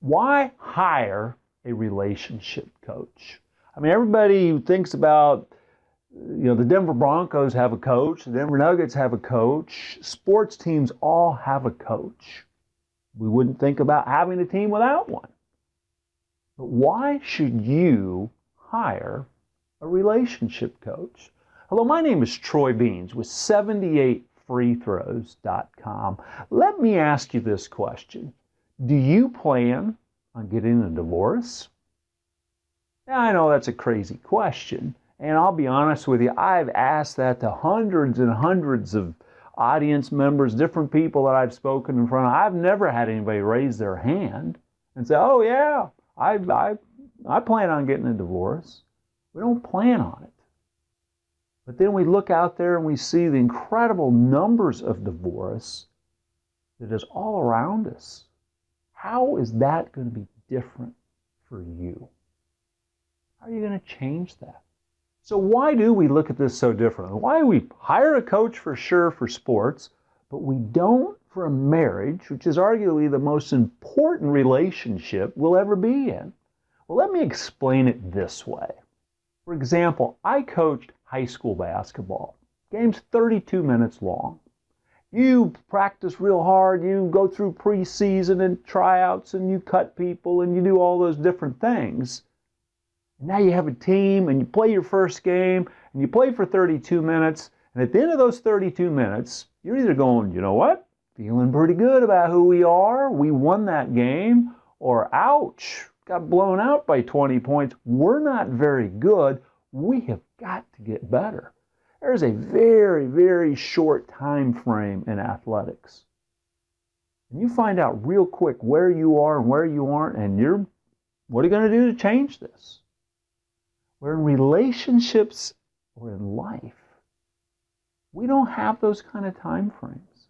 Why hire a relationship coach? I mean, everybody thinks about, the Denver Broncos have a coach, the Denver Nuggets have a coach, sports teams all have a coach. We wouldn't think about having a team without one. But why should you hire a relationship coach? Hello, my name is Troy Beans with 78freethrows.com. Let me ask you this question. Do you plan on getting a divorce? Now, I know that's a crazy question, and I'll be honest with you, I've asked that to hundreds and hundreds of audience members, different people that I've spoken in front of. I've never had anybody raise their hand and say, oh yeah, I plan on getting a divorce. We don't plan on it. But then we look out there and we see the incredible numbers of divorce that is all around us. How is that going to be different for you? How are you going to change that? So why do we look at this so differently? Why do we hire a coach for sure for sports, but we don't for a marriage, which is arguably the most important relationship we'll ever be in? Well, let me explain it this way. For example, I coached high school basketball. Games 32 minutes long. You practice real hard, you go through preseason and tryouts, and you cut people, and you do all those different things. And now you have a team, and you play your first game, and you play for 32 minutes, and at the end of those 32 minutes, you're either going, you know what, feeling pretty good about who we are, we won that game, or ouch, got blown out by 20 points, we're not very good, we have got to get better. There's a very, very short time frame in athletics. And you find out real quick where you are and where you aren't, and what are you going to do to change this? Where in relationships or in life, we don't have those kind of time frames.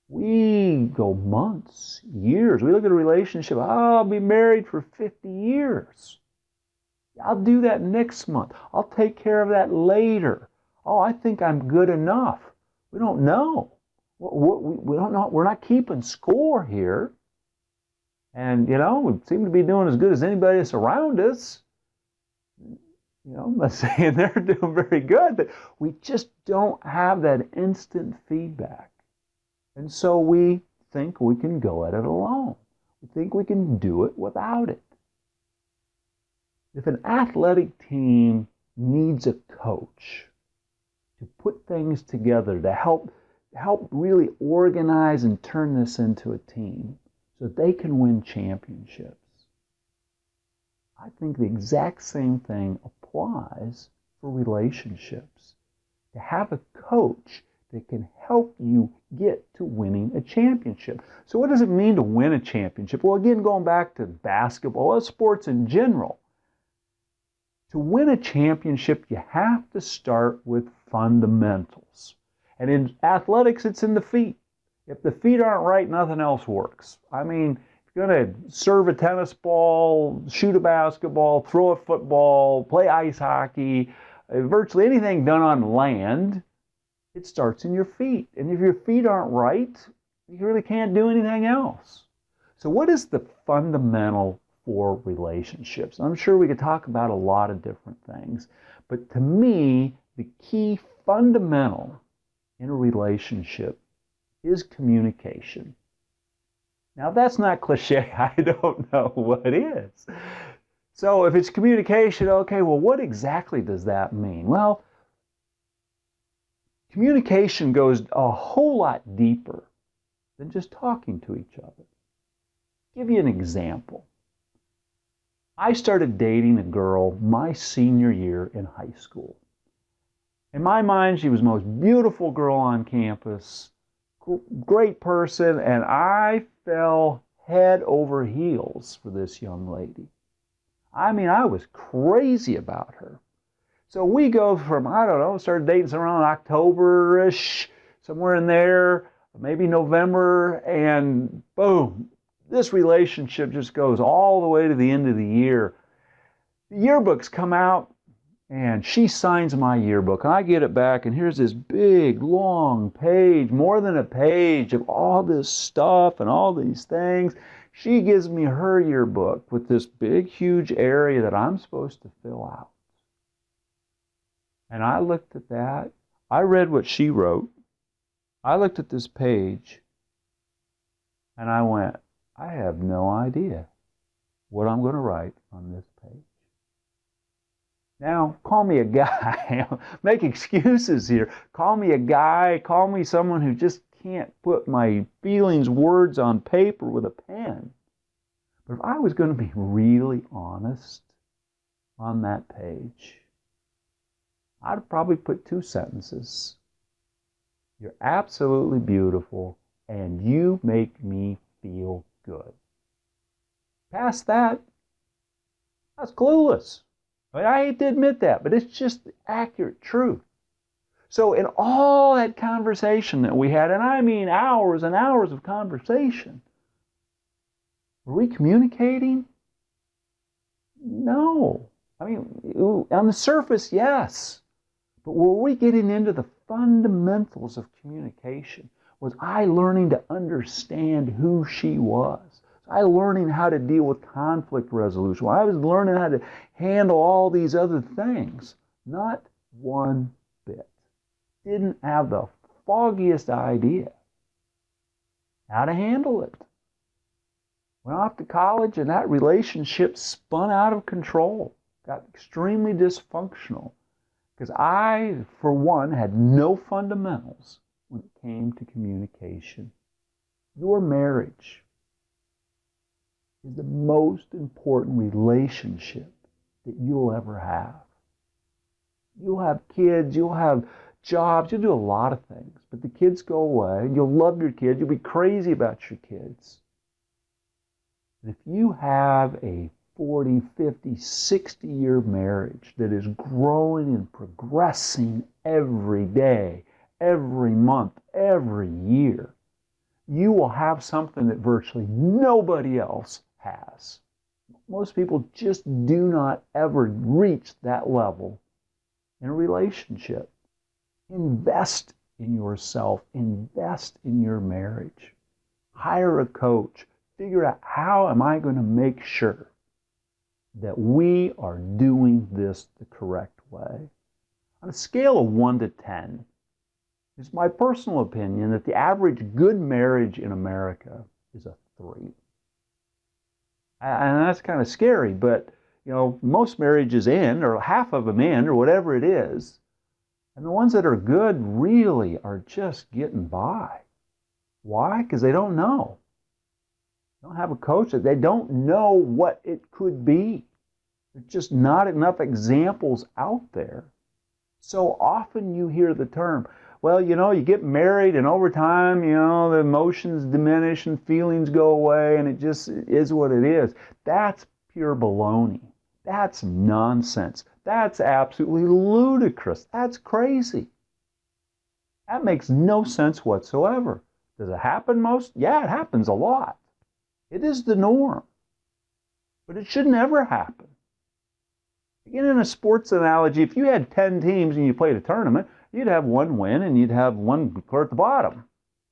We go months, years. We look at a relationship, I'll be married for 50 years. I'll do that next month. I'll take care of that later. Oh, I think I'm good enough. We don't know. We don't know. We're not keeping score here. And, we seem to be doing as good as anybody that's around us. I'm not saying they're doing very good, but we just don't have that instant feedback. And so we think we can go at it alone. We think we can do it without it. If an athletic team needs a coach to put things together, to help really organize and turn this into a team so that they can win championships, I think the exact same thing applies for relationships. To have a coach that can help you get to winning a championship. So what does it mean to win a championship? Well, again, going back to basketball, or sports in general, to win a championship, you have to start with fundamentals. And in athletics, it's in the feet. If the feet aren't right, nothing else works. I mean, if you're going to serve a tennis ball, shoot a basketball, throw a football, play ice hockey, virtually anything done on land, it starts in your feet. And if your feet aren't right, you really can't do anything else. So what is the fundamental for relationships? I'm sure we could talk about a lot of different things, but to me, the key fundamental in a relationship is communication. Now, that's not cliche. I don't know what is. So if it's communication, okay, well, what exactly does that mean? Well, communication goes a whole lot deeper than just talking to each other. I'll give you an example. I started dating a girl my senior year in high school. In my mind, she was the most beautiful girl on campus, great person, and I fell head over heels for this young lady. I mean, I was crazy about her. So we go from, started dating around October-ish, somewhere in there, maybe November, and boom, this relationship just goes all the way to the end of the year. The yearbooks come out, and she signs my yearbook, and I get it back, and here's this big, long page, more than a page, of all this stuff and all these things. She gives me her yearbook with this big, huge area that I'm supposed to fill out. And I looked at that. I read what she wrote. I looked at this page, and I went, I have no idea what I'm going to write on this page. Now, call me a guy. Make excuses here. Call me a guy. Call me someone who just can't put my feelings, words on paper with a pen. But if I was going to be really honest on that page, I'd probably put 2 sentences. You're absolutely beautiful, and you make me feel good. Past that, that's clueless. I hate to admit that, but it's just the accurate truth. So in all that conversation that we had, and I mean hours and hours of conversation, were we communicating? No. I mean, on the surface, yes. But were we getting into the fundamentals of communication? Was I learning to understand who she was? Was I learning how to deal with conflict resolution? I was learning how to handle all these other things. Not one bit. Didn't have the foggiest idea how to handle it. Went off to college and that relationship spun out of control. Got extremely dysfunctional. Because I, for one, had no fundamentals when it came to communication. Your marriage is the most important relationship that you'll ever have. You'll have kids, you'll have jobs, you'll do a lot of things, but the kids go away, you'll love your kids, you'll be crazy about your kids. And if you have a 40, 50, 60-year marriage that is growing and progressing every day, every month, every year, you will have something that virtually nobody else has. Most people just do not ever reach that level in a relationship. Invest in yourself. Invest in your marriage. Hire a coach. Figure out, how am I going to make sure that we are doing this the correct way? On a scale of 1 to 10, it's my personal opinion that the average good marriage in America is a 3. And that's kind of scary, but you know, most marriages end, or half of them end, or whatever it is. And the ones that are good really are just getting by. Why? Because they don't know. They don't have a coach. They don't know what it could be. There's just not enough examples out there. So often you hear the term, well, you know, you get married and over time, you know, the emotions diminish and feelings go away and it just is what it is. That's pure baloney. That's nonsense. That's absolutely ludicrous. That's crazy. That makes no sense whatsoever. Does it happen most? Yeah, it happens a lot. It is the norm. But it should never happen. Again, in a sports analogy, if you had 10 teams and you played a tournament, you'd have 1 win and you'd have 1 clear at the bottom.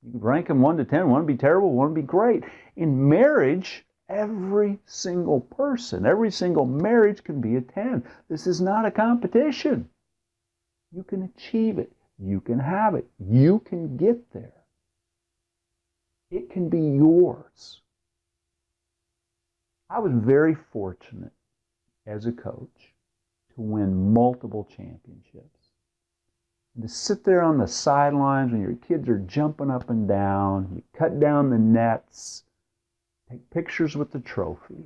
You could rank them 1 to 10. 1 would be terrible, 1 would be great. In marriage, every single person, every single marriage can be a 10. This is not a competition. You can achieve it. You can have it. You can get there. It can be yours. I was very fortunate as a coach to win multiple championships. And to sit there on the sidelines when your kids are jumping up and down, you cut down the nets, take pictures with the trophy,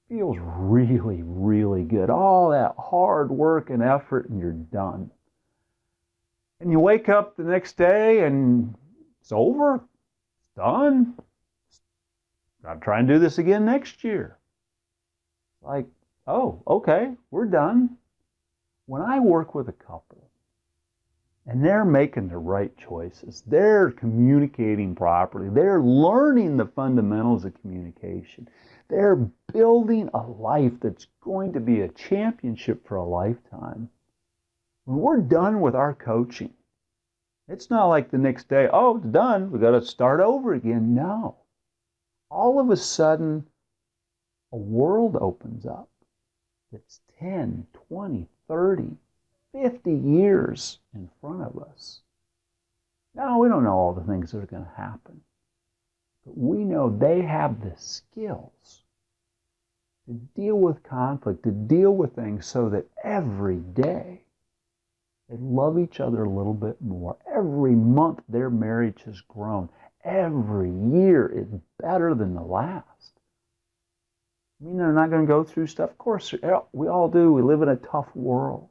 feels really, really good. All that hard work and effort and you're done. And you wake up the next day and it's over, it's done. I'll try and do this again next year. Like, oh, okay, we're done. When I work with a couple and they're making the right choices, they're communicating properly, they're learning the fundamentals of communication, they're building a life that's going to be a championship for a lifetime. When we're done with our coaching, it's not like the next day, oh, it's done, we've got to start over again. No. all of a sudden a world opens up that's 10, 20, 30, 50 years in front of us. Now, we don't know all the things that are going to happen, but we know they have the skills to deal with conflict, to deal with things so that every day they love each other a little bit more. Every month their marriage has grown. Every year is better than the last. I mean, they're not going to go through stuff. Of course, we all do. We live in a tough world.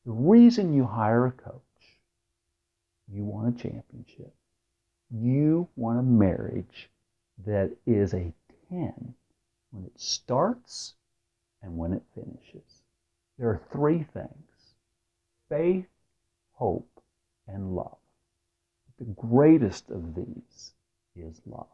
The reason you hire a coach, you want a championship. You want a marriage that is a 10 when it starts and when it finishes. There are three things: faith, hope, and love. The greatest of these is love.